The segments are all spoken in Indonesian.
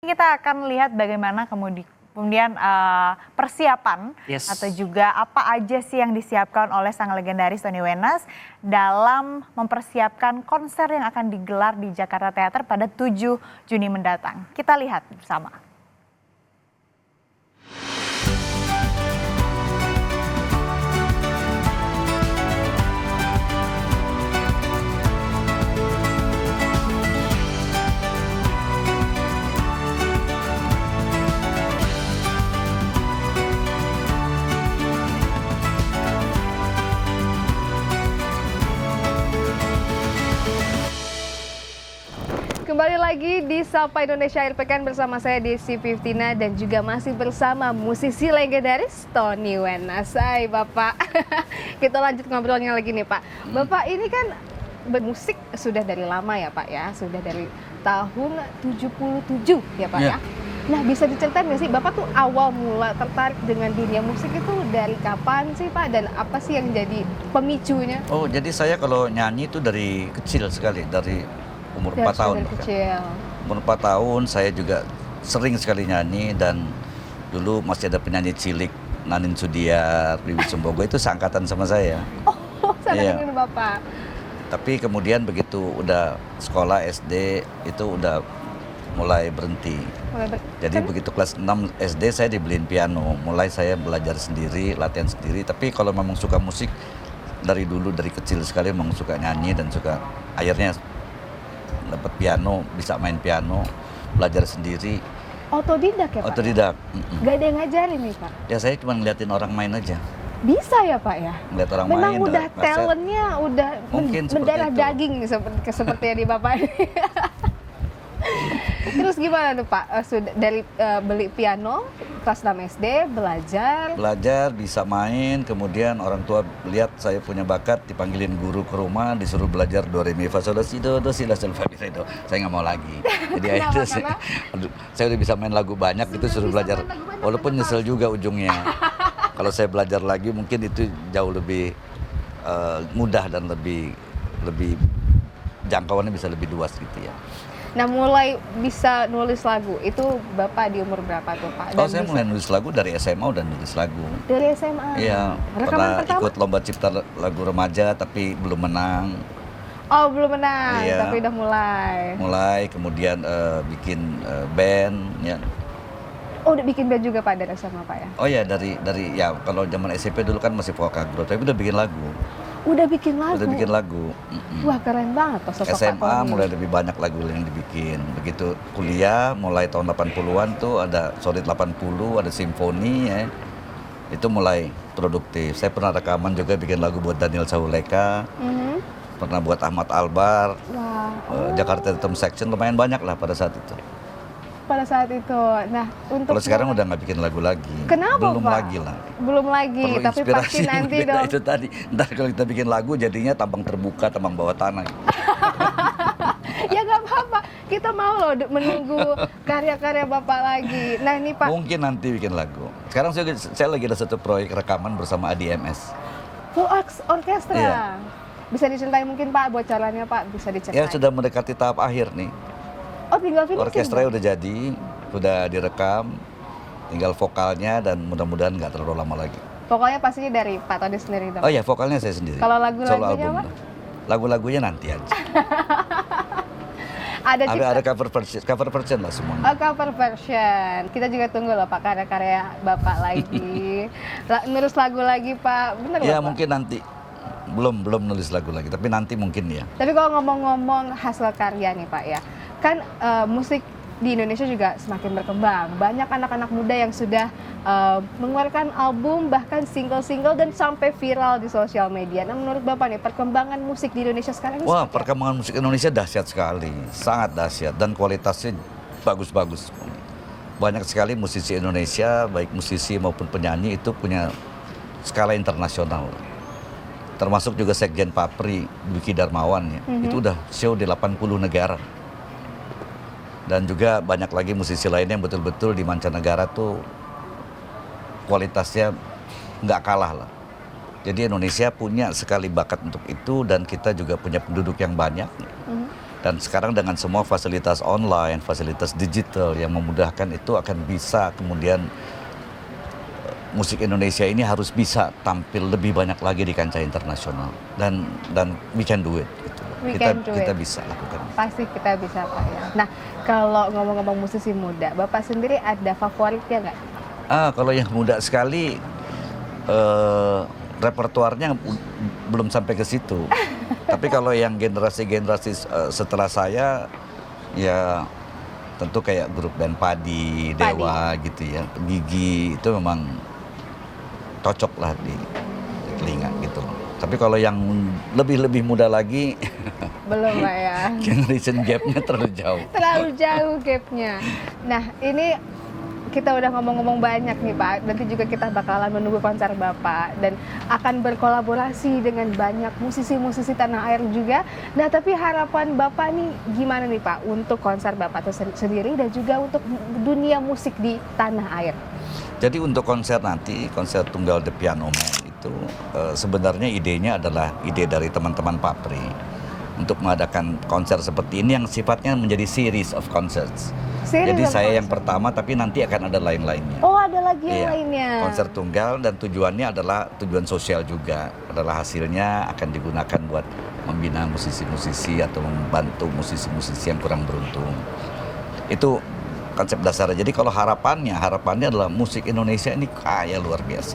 Kita akan lihat bagaimana kemudian persiapan atau juga apa aja sih yang disiapkan oleh sang legendaris Tony Wenas dalam mempersiapkan konser yang akan digelar di Jakarta Theater pada 7 Juni mendatang. Kita lihat bersama. Kembali lagi di Sapa Indonesia Akhir Pekan bersama saya Desi Fiftina dan juga masih bersama musisi legendaris Tony Wenas. Hai Bapak, kita lanjut ngobrolnya lagi nih Pak. Bapak ini kan bermusik sudah dari lama ya Pak ya, sudah dari tahun 77 ya Pak ya. Nah bisa diceritain nggak sih Bapak tuh awal mula tertarik dengan dunia musik itu dari kapan sih Pak dan apa sih yang jadi pemicunya? Oh jadi saya kalau nyanyi itu dari kecil sekali, dari umur 4 tahun. Umur 4 tahun saya juga sering sekali nyanyi dan dulu masih ada penyanyi cilik Nanin Sudiar, Bibi Sumbogo itu seangkatan sama saya. Oh, saya ingin Bapak. Tapi kemudian begitu udah sekolah SD itu udah mulai berhenti. Jadi begitu kelas 6 SD saya dibeliin piano, mulai saya belajar sendiri, latihan sendiri. Tapi kalau memang suka musik dari dulu, dari kecil sekali memang suka nyanyi dan suka akhirnya dapat piano, bisa main piano, belajar sendiri. Otodidak ya Pak? Otodidak. Gak ada yang ngajarin nih Pak? Ya saya cuma ngeliatin orang main aja. Bisa ya Pak ya? Ngeliat orang memang main. Memang udah talentnya, udah mendarah daging seperti yang di Bapak ini. Terus gimana tuh Pak? Sudah dari beli piano kelas 6 SD, belajar bisa main, kemudian orang tua lihat saya punya bakat, dipanggilin guru ke rumah, disuruh belajar do re mi fa sol la si do si la sol fa mi re do. Saya nggak mau lagi. Jadi akhirnya saya udah bisa main lagu banyak gitu, suruh belajar. Walaupun nyesel juga ujungnya. Kalau saya belajar lagi mungkin itu jauh lebih mudah dan lebih jangkauannya bisa lebih luas gitu ya. Nah mulai bisa nulis lagu, itu Bapak di umur berapa tuh Pak? Oh saya mulai nulis lagu dari SMA udah nulis lagu. Dari SMA? Iya, pernah ikut lomba cipta lagu remaja tapi belum menang. Oh belum menang, iya. Tapi udah mulai. Mulai, kemudian bikin band ya. Oh udah bikin band juga Pak dari SMA Pak ya? Oh ya dari ya kalau zaman SMP dulu kan masih vokal grup, tapi udah bikin lagu. Udah bikin lagu? Udah bikin lagu. Wah keren banget tuh sosok SMA Pak Tony. Mulai lebih banyak lagu yang dibikin. Begitu kuliah mulai tahun 80-an tuh ada Solid 80, ada Simfoni ya. Itu mulai produktif. Saya pernah rekaman juga bikin lagu buat Daniel Sauleka. Pernah buat Ahmad Albar. Jakarta Rhythm Section lumayan banyak lah pada saat itu. Pada saat itu. Nah, untuk kalau sekarang udah nggak bikin lagu lagi. Kenapa, Belum Pak? lagi lah. Belum lagi, perlu tapi pasti nanti dong. Itu tadi. Ntar kalau kita bikin lagu jadinya tambang terbuka, tambang bawah tanah. Ya nggak apa-apa. Kita mau loh menunggu karya-karya Bapak lagi. Nah, ini Pak. Mungkin nanti bikin lagu. Sekarang saya lagi ada satu proyek rekaman bersama ADMS. Full Orchestra. Iya. Bisa diceritain mungkin Pak bocorannya Pak, bisa diceritain. Ya sudah mendekati tahap akhir nih. Oh tinggal finishing? Orkestranya udah jadi, udah direkam, tinggal vokalnya dan mudah-mudahan nggak terlalu lama lagi. Vokalnya pastinya dari Pak Tony sendiri dong? Oh iya, vokalnya saya sendiri. Kalau lagu-lagunya Pak? Lagu-lagunya nanti aja. ada cover version lah semuanya. Oh, cover version. Kita juga tunggu loh Pak karya-karya Bapak lagi. Nulis lagu lagi Pak, bener ya, Pak? Mungkin nanti. Belum nulis lagu lagi, tapi nanti mungkin ya. Tapi kalau ngomong-ngomong hasil karya nih Pak ya, kan musik di Indonesia juga semakin berkembang. Banyak anak-anak muda yang sudah mengeluarkan album, bahkan single-single dan sampai viral di sosial media. Nah menurut Bapak nih, perkembangan musik di Indonesia sekarang ini perkembangan musik Indonesia dahsyat sekali, sangat dahsyat dan kualitasnya bagus-bagus. Banyak sekali musisi Indonesia, baik musisi maupun penyanyi itu punya skala internasional. Termasuk juga Sekjen Papri, Dwiki Darmawan ya. Itu udah show di 80 negara. Dan juga banyak lagi musisi lainnya yang betul-betul di mancanegara tuh kualitasnya nggak kalah lah. Jadi Indonesia punya sekali bakat untuk itu dan kita juga punya penduduk yang banyak. Dan sekarang dengan semua fasilitas online, fasilitas digital yang memudahkan itu akan bisa kemudian musik Indonesia ini harus bisa tampil lebih banyak lagi di kancah internasional dan we can do it. Gitu. Kita bisa lakukan. Pasti kita bisa Pak ya. Nah kalau ngomong-ngomong musisi muda, Bapak sendiri ada favoritnya nggak? Kalau yang muda sekali repertuarnya belum sampai ke situ. Tapi kalau yang generasi-generasi setelah saya, ya tentu kayak grup band Padi, Dewa gitu ya, Gigi itu memang cocok lah di telinga gitu. Tapi kalau yang lebih muda lagi, belum Pak ya. Generation gap-nya terlalu jauh. Terlalu jauh gap-nya. Nah ini kita udah ngomong-ngomong banyak nih Pak, nanti juga kita bakalan menunggu konser Bapak dan akan berkolaborasi dengan banyak musisi-musisi tanah air juga. Nah tapi harapan Bapak nih gimana nih Pak untuk konser Bapak itu sendiri dan juga untuk dunia musik di tanah air? Jadi untuk konser nanti, konser tunggal The Piano Man itu sebenarnya idenya adalah ide dari teman-teman Papri untuk mengadakan konser seperti ini yang sifatnya menjadi series of concerts. Jadi saya yang pertama, tapi nanti akan ada lain-lainnya. Oh, ada lagi yang lainnya. Konser tunggal dan tujuannya adalah tujuan sosial juga. Adalah hasilnya akan digunakan buat membina musisi-musisi atau membantu musisi-musisi yang kurang beruntung. Itu konsep dasarnya. Jadi kalau harapannya adalah musik Indonesia ini kaya luar biasa.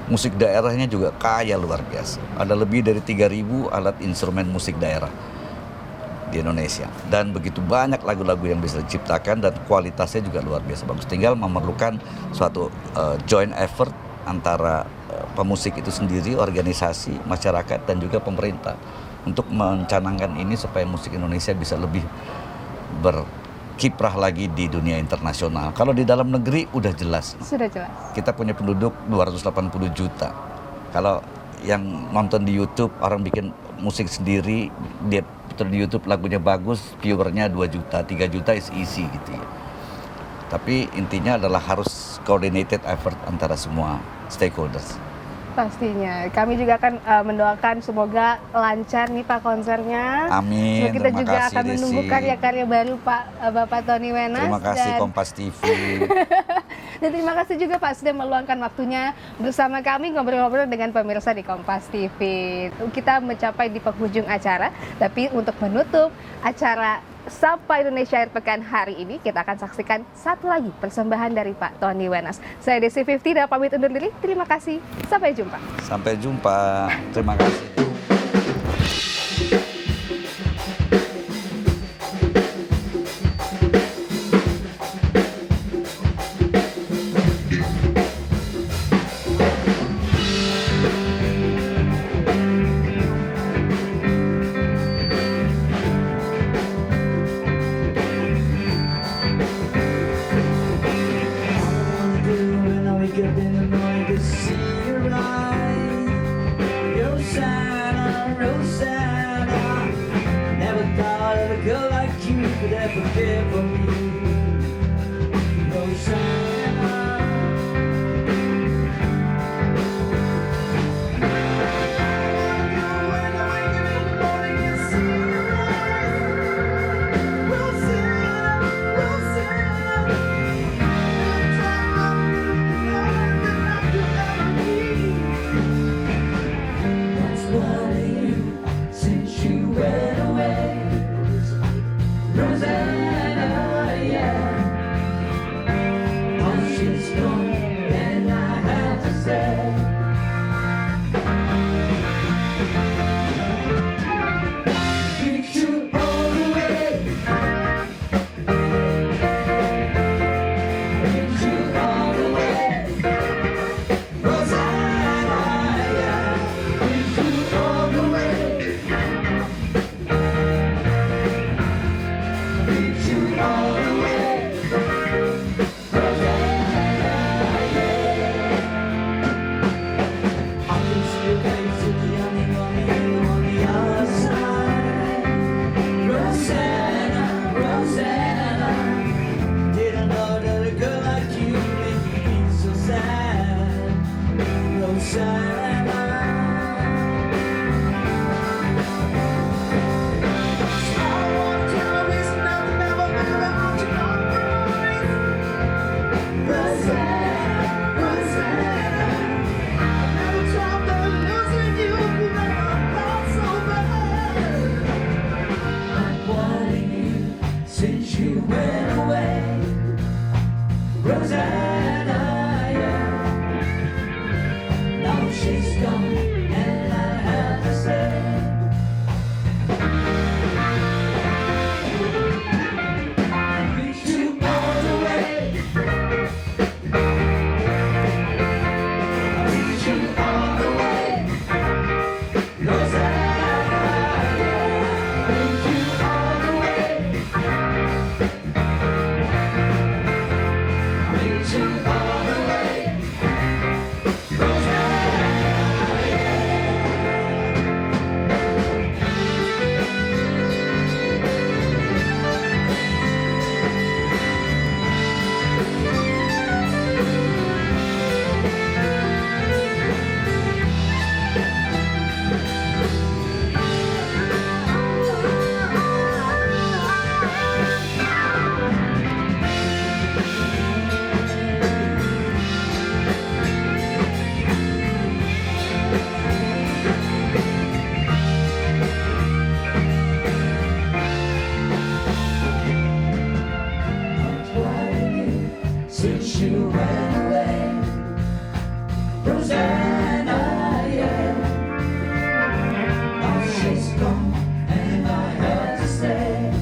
Musik daerahnya juga kaya luar biasa. Ada lebih dari 3.000 alat instrumen musik daerah di Indonesia dan begitu banyak lagu-lagu yang bisa diciptakan dan kualitasnya juga luar biasa bagus. Tinggal memerlukan suatu joint effort antara pemusik itu sendiri, organisasi, masyarakat dan juga pemerintah untuk mencanangkan ini supaya musik Indonesia bisa lebih berkiprah lagi di dunia internasional. Kalau di dalam negeri udah jelas. Sudah jelas. Kita punya penduduk 280 juta. Kalau yang nonton di YouTube orang bikin musik sendiri, dia di YouTube lagunya bagus, viewernya 2 juta, 3 juta is easy gitu ya. Tapi intinya adalah harus coordinated effort antara semua stakeholders. Pastinya. Kami juga akan mendoakan semoga lancar nih Pak konsernya. Amin. Semoga kita terima juga kasih, akan menunggu karya-karya baru Bapak Tony Wenas. Terima kasih Kompas TV. Dan terima kasih juga Pak sudah meluangkan waktunya bersama kami ngobrol-ngobrol dengan pemirsa di Kompas TV. Kita mencapai di penghujung acara, tapi untuk menutup acara Sapa Indonesia Akhir Pekan hari ini, kita akan saksikan satu lagi persembahan dari Pak Tony Wenas. Saya Desi 50 dan pamit undur diri. Terima kasih. Sampai jumpa. Sampai jumpa. Terima kasih. since you went away. Rosanna, yeah. Now she's gone and I had to stay.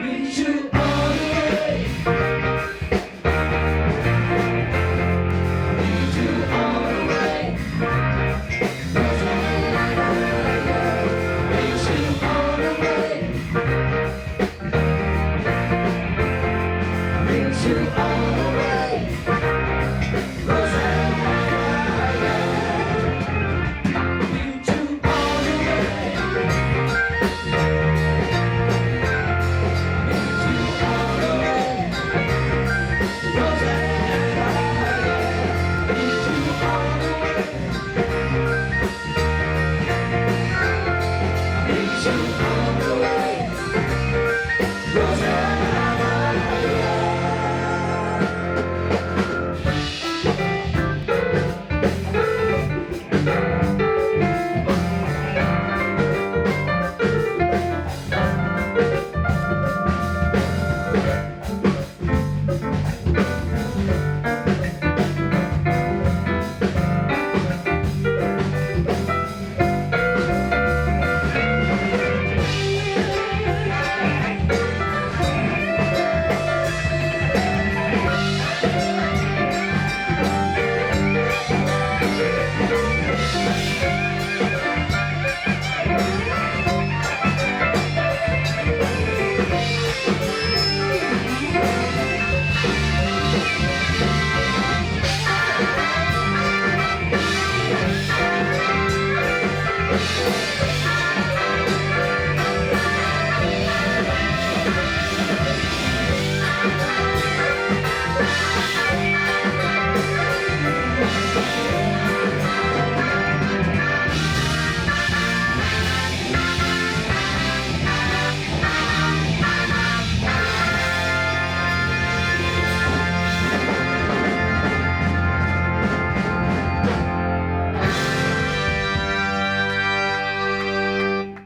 Meet you all the way. Meet you all the way. Rosanna, yeah. Meet you all the way. Meet you all